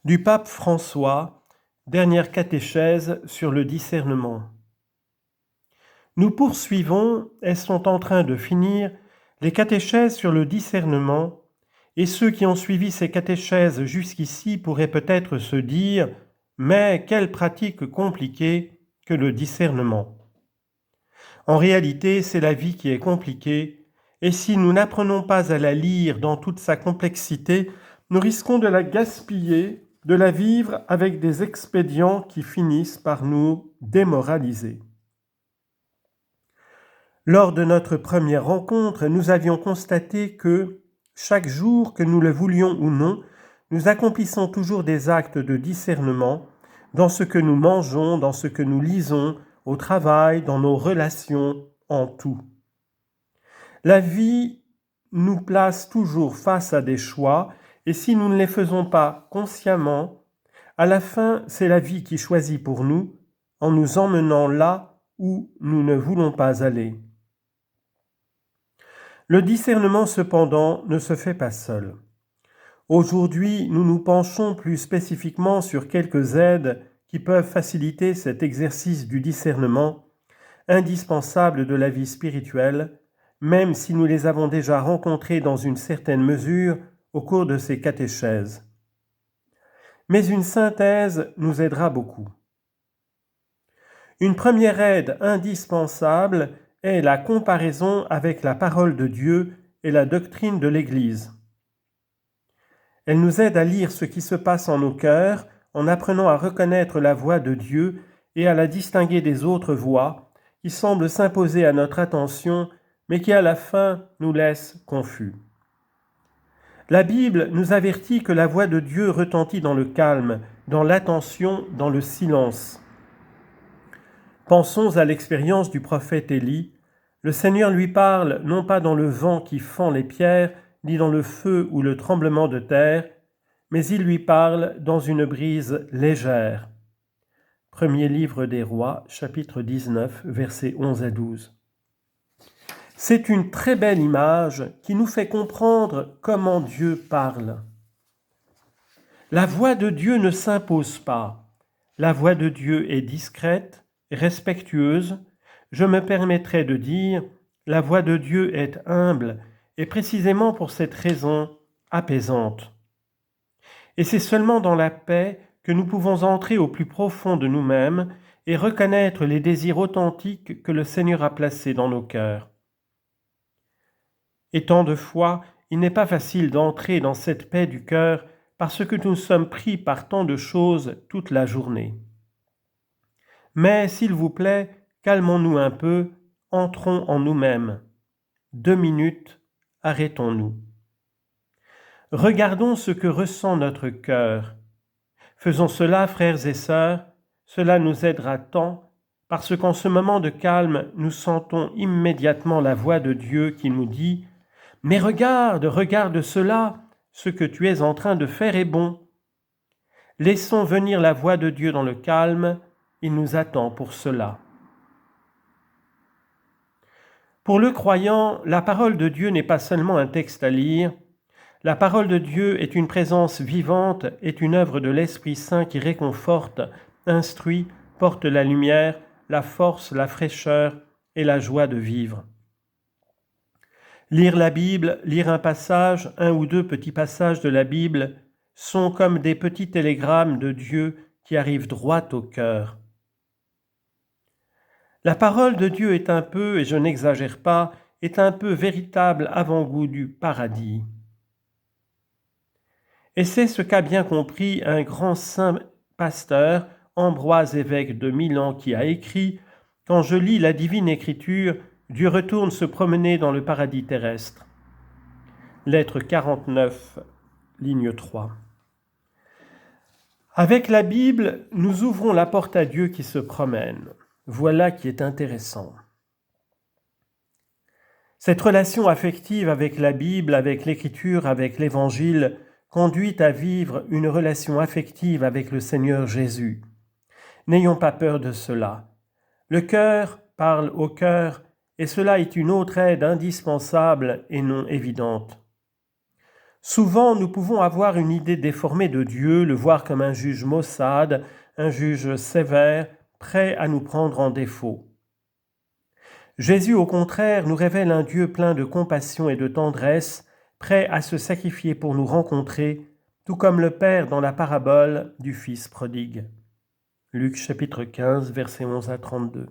Du pape François, dernière catéchèse sur le discernement. Nous poursuivons et sont en train de finir les catéchèses sur le discernement, et ceux qui ont suivi ces catéchèses jusqu'ici pourraient peut-être se dire « Mais quelle pratique compliquée que le discernement !» En réalité, c'est la vie qui est compliquée, et si nous n'apprenons pas à la lire dans toute sa complexité, nous risquons de la gaspiller, de la vivre avec des expédients qui finissent par nous démoraliser. Lors de notre première rencontre, nous avions constaté que, chaque jour, que nous le voulions ou non, nous accomplissons toujours des actes de discernement dans ce que nous mangeons, dans ce que nous lisons, au travail, dans nos relations, en tout. La vie nous place toujours face à des choix, et si nous ne les faisons pas consciemment, à la fin, c'est la vie qui choisit pour nous, en nous emmenant là où nous ne voulons pas aller. Le discernement, cependant, ne se fait pas seul. Aujourd'hui, nous nous penchons plus spécifiquement sur quelques aides qui peuvent faciliter cet exercice du discernement, indispensable de la vie spirituelle, même si nous les avons déjà rencontrées dans une certaine mesure au cours de ces catéchèses. Mais une synthèse nous aidera beaucoup. Une première aide indispensable est la comparaison avec la parole de Dieu et la doctrine de l'Église. Elle nous aide à lire ce qui se passe en nos cœurs en apprenant à reconnaître la voix de Dieu et à la distinguer des autres voix qui semblent s'imposer à notre attention mais qui à la fin nous laissent confus. La Bible nous avertit que la voix de Dieu retentit dans le calme, dans l'attention, dans le silence. Pensons à l'expérience du prophète Élie. Le Seigneur lui parle non pas dans le vent qui fend les pierres, ni dans le feu ou le tremblement de terre, mais il lui parle dans une brise légère. Premier livre des Rois, chapitre 19, versets 11 à 12. C'est une très belle image qui nous fait comprendre comment Dieu parle. La voix de Dieu ne s'impose pas. La voix de Dieu est discrète, respectueuse. Je me permettrai de dire, la voix de Dieu est humble et précisément pour cette raison apaisante. Et c'est seulement dans la paix que nous pouvons entrer au plus profond de nous-mêmes et reconnaître les désirs authentiques que le Seigneur a placés dans nos cœurs. Et tant de fois, il n'est pas facile d'entrer dans cette paix du cœur parce que nous sommes pris par tant de choses toute la journée. Mais, s'il vous plaît, calmons-nous un peu, entrons en nous-mêmes. 2 minutes, arrêtons-nous. Regardons ce que ressent notre cœur. Faisons cela, frères et sœurs, cela nous aidera tant, parce qu'en ce moment de calme, nous sentons immédiatement la voix de Dieu qui nous dit « Mais regarde cela, ce que tu es en train de faire est bon. » Laissons venir la voix de Dieu dans le calme, il nous attend pour cela. Pour le croyant, la parole de Dieu n'est pas seulement un texte à lire. La parole de Dieu est une présence vivante, est une œuvre de l'Esprit Saint qui réconforte, instruit, porte la lumière, la force, la fraîcheur et la joie de vivre. Lire la Bible, lire un passage, un ou deux petits passages de la Bible, sont comme des petits télégrammes de Dieu qui arrivent droit au cœur. La parole de Dieu est un peu, et je n'exagère pas, est un peu véritable avant-goût du paradis. Et c'est ce qu'a bien compris un grand saint pasteur, Ambroise évêque de Milan, qui a écrit « Quand je lis la divine écriture, Dieu retourne se promener dans le paradis terrestre. » Lettre 49, ligne 3. Avec la Bible, nous ouvrons la porte à Dieu qui se promène. Voilà qui est intéressant. Cette relation affective avec la Bible, avec l'Écriture, avec l'Évangile, conduit à vivre une relation affective avec le Seigneur Jésus. N'ayons pas peur de cela. Le cœur parle au cœur, et cela est une autre aide indispensable et non évidente. Souvent, nous pouvons avoir une idée déformée de Dieu, le voir comme un juge maussade, un juge sévère, prêt à nous prendre en défaut. Jésus, au contraire, nous révèle un Dieu plein de compassion et de tendresse, prêt à se sacrifier pour nous rencontrer, tout comme le Père dans la parabole du Fils prodigue. Luc chapitre 15, versets 11 à 32.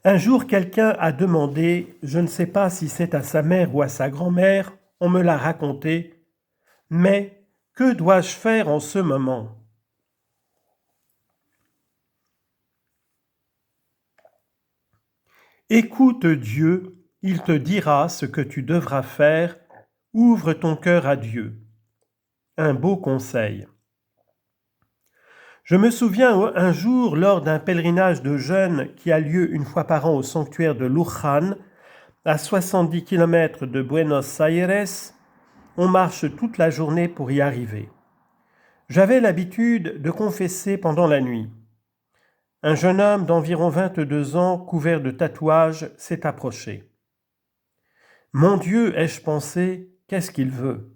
Un jour, quelqu'un a demandé, je ne sais pas si c'est à sa mère ou à sa grand-mère, on me l'a raconté, mais que dois-je faire en ce moment ? Écoute Dieu, il te dira ce que tu devras faire, ouvre ton cœur à Dieu. Un beau conseil. Je me souviens un jour, lors d'un pèlerinage de jeunes qui a lieu une fois par an au sanctuaire de Luján, à 70 km de Buenos Aires, on marche toute la journée pour y arriver. J'avais l'habitude de confesser pendant la nuit. Un jeune homme d'environ 22 ans, couvert de tatouages, s'est approché. « Mon Dieu, ai-je pensé, qu'est-ce qu'il veut ?»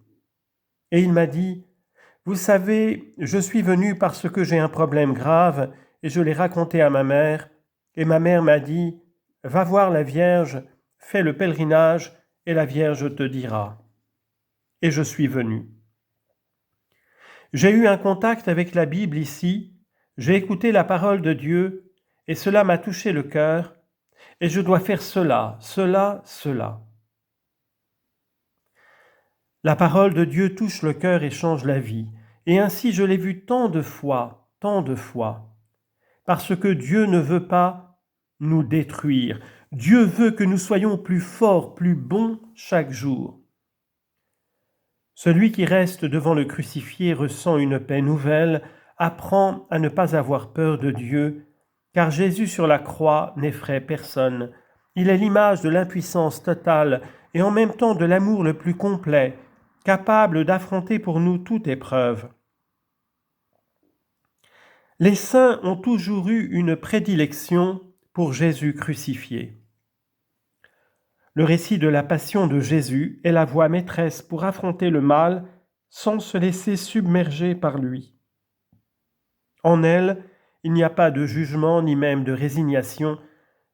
Et il m'a dit, « Vous savez, je suis venu parce que j'ai un problème grave et je l'ai raconté à ma mère, et ma mère m'a dit, « Va voir la Vierge, fais le pèlerinage et la Vierge te dira. » Et je suis venu. J'ai eu un contact avec la Bible ici, j'ai écouté la parole de Dieu et cela m'a touché le cœur et je dois faire cela. La parole de Dieu touche le cœur et change la vie. Et ainsi je l'ai vu tant de fois, parce que Dieu ne veut pas nous détruire. Dieu veut que nous soyons plus forts, plus bons chaque jour. Celui qui reste devant le crucifié ressent une paix nouvelle, apprend à ne pas avoir peur de Dieu, car Jésus sur la croix n'effraie personne. Il est l'image de l'impuissance totale et en même temps de l'amour le plus complet, capable d'affronter pour nous toute épreuve. Les saints ont toujours eu une prédilection pour Jésus crucifié. Le récit de la passion de Jésus est la voie maîtresse pour affronter le mal sans se laisser submerger par lui. En elle, il n'y a pas de jugement ni même de résignation,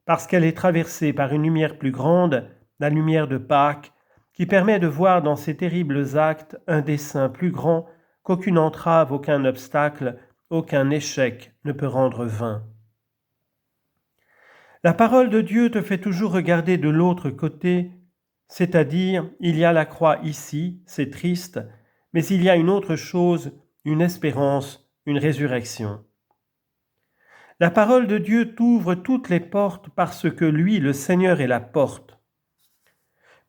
parce qu'elle est traversée par une lumière plus grande, la lumière de Pâques, qui permet de voir dans ces terribles actes un dessein plus grand qu'aucune entrave, aucun obstacle, aucun échec ne peut rendre vain. La parole de Dieu te fait toujours regarder de l'autre côté, c'est-à-dire, il y a la croix ici, c'est triste, mais il y a une autre chose, une espérance, une résurrection. La parole de Dieu t'ouvre toutes les portes parce que lui, le Seigneur, est la porte.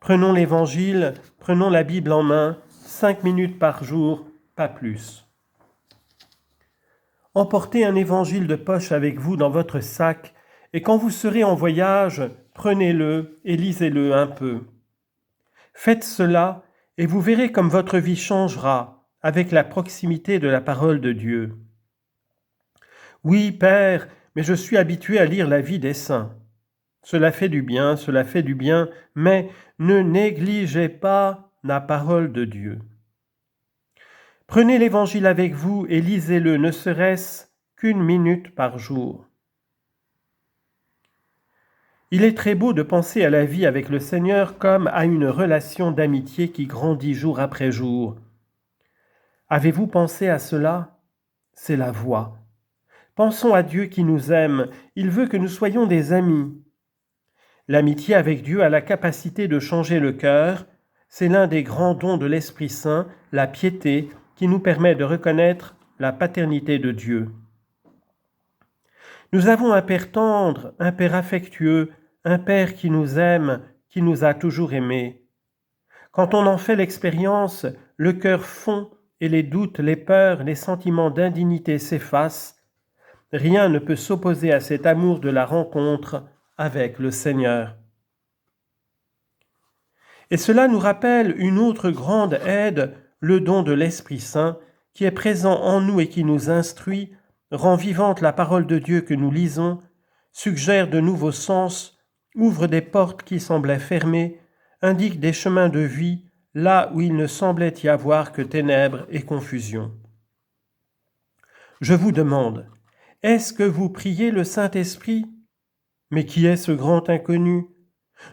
Prenons l'Évangile, prenons la Bible en main, 5 minutes par jour, pas plus. Emportez un évangile de poche avec vous dans votre sac et quand vous serez en voyage, prenez-le et lisez-le un peu. Faites cela et vous verrez comme votre vie changera avec la proximité de la parole de Dieu. Oui, Père, mais je suis habitué à lire la vie des saints. Cela fait du bien, mais ne négligez pas la parole de Dieu. Prenez l'Évangile avec vous et lisez-le, ne serait-ce qu'1 minute par jour. Il est très beau de penser à la vie avec le Seigneur comme à une relation d'amitié qui grandit jour après jour. Avez-vous pensé à cela ? C'est la voie. Pensons à Dieu qui nous aime. Il veut que nous soyons des amis. L'amitié avec Dieu a la capacité de changer le cœur. C'est l'un des grands dons de l'Esprit Saint, la piété, qui nous permet de reconnaître la paternité de Dieu. Nous avons un Père tendre, un Père affectueux, un Père qui nous aime, qui nous a toujours aimés. Quand on en fait l'expérience, le cœur fond et les doutes, les peurs, les sentiments d'indignité s'effacent. Rien ne peut s'opposer à cet amour de la rencontre avec le Seigneur. Et cela nous rappelle une autre grande aide, le don de l'Esprit Saint, qui est présent en nous et qui nous instruit, rend vivante la parole de Dieu que nous lisons, suggère de nouveaux sens, ouvre des portes qui semblaient fermées, indique des chemins de vie là où il ne semblait y avoir que ténèbres et confusion. Je vous demande, est-ce que vous priez le Saint-Esprit ? Mais qui est ce grand inconnu ?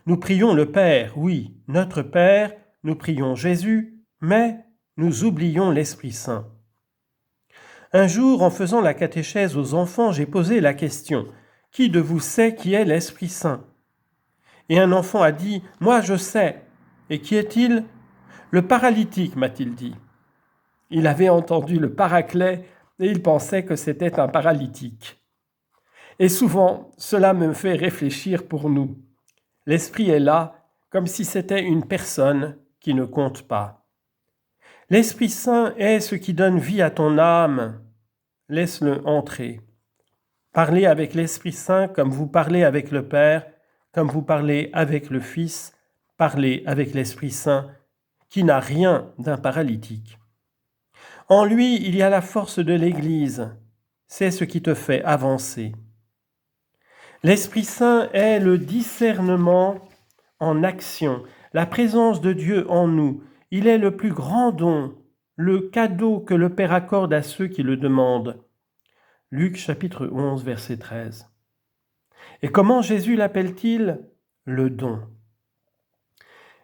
Nous prions le Père, oui, notre Père, nous prions Jésus, mais nous oublions l'Esprit Saint. Un jour, en faisant la catéchèse aux enfants, j'ai posé la question « Qui de vous sait qui est l'Esprit Saint ?» Et un enfant a dit « Moi, je sais. » Et qui est-il ? Le paralytique, m'a-t-il dit. Il avait entendu le paraclet et il pensait que c'était un paralytique. Et souvent, cela me fait réfléchir pour nous. L'Esprit est là comme si c'était une personne qui ne compte pas. L'Esprit Saint est ce qui donne vie à ton âme. Laisse-le entrer. Parlez avec l'Esprit Saint comme vous parlez avec le Père, comme vous parlez avec le Fils. Parlez avec l'Esprit Saint qui n'a rien d'un paralytique. En lui, il y a la force de l'Église. C'est ce qui te fait avancer. L'Esprit Saint est le discernement en action, la présence de Dieu en nous. Il est le plus grand don, le cadeau que le Père accorde à ceux qui le demandent. Luc chapitre 11, verset 13. Et comment Jésus l'appelle-t-il ? Le don.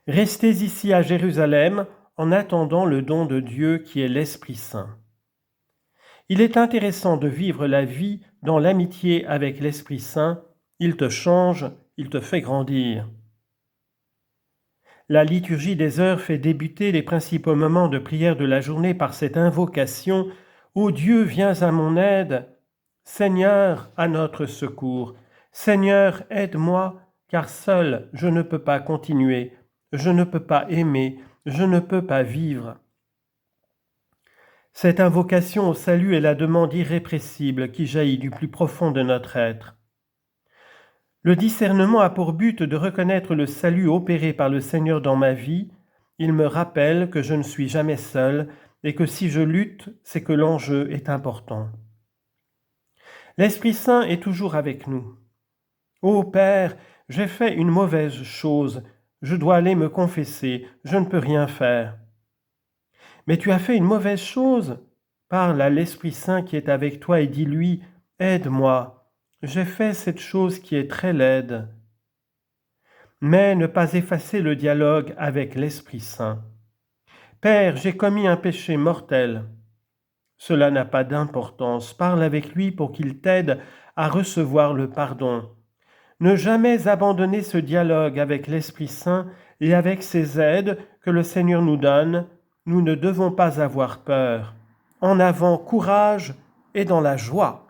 Restez ici à Jérusalem en attendant le don de Dieu qui est l'Esprit Saint. Il est intéressant de vivre la vie dans l'amitié avec l'Esprit Saint. Il te change, il te fait grandir. La liturgie des heures fait débuter les principaux moments de prière de la journée par cette invocation « Ô Dieu, viens à mon aide !»« Seigneur, à notre secours !»« Seigneur, aide-moi, car seul je ne peux pas continuer, je ne peux pas aimer, je ne peux pas vivre. » Cette invocation au salut est la demande irrépressible qui jaillit du plus profond de notre être. Le discernement a pour but de reconnaître le salut opéré par le Seigneur dans ma vie. Il me rappelle que je ne suis jamais seul et que si je lutte, c'est que l'enjeu est important. L'Esprit Saint est toujours avec nous. Ô Père, j'ai fait une mauvaise chose, je dois aller me confesser, je ne peux rien faire. Mais tu as fait une mauvaise chose. Parle à l'Esprit Saint qui est avec toi et dis-lui « Aide-moi, j'ai fait cette chose qui est très laide. » Mais ne pas effacer le dialogue avec l'Esprit Saint. « Père, j'ai commis un péché mortel. » Cela n'a pas d'importance. Parle avec lui pour qu'il t'aide à recevoir le pardon. Ne jamais abandonner ce dialogue avec l'Esprit Saint et avec ces aides que le Seigneur nous donne. Nous ne devons pas avoir peur. En avant, courage et dans la joie.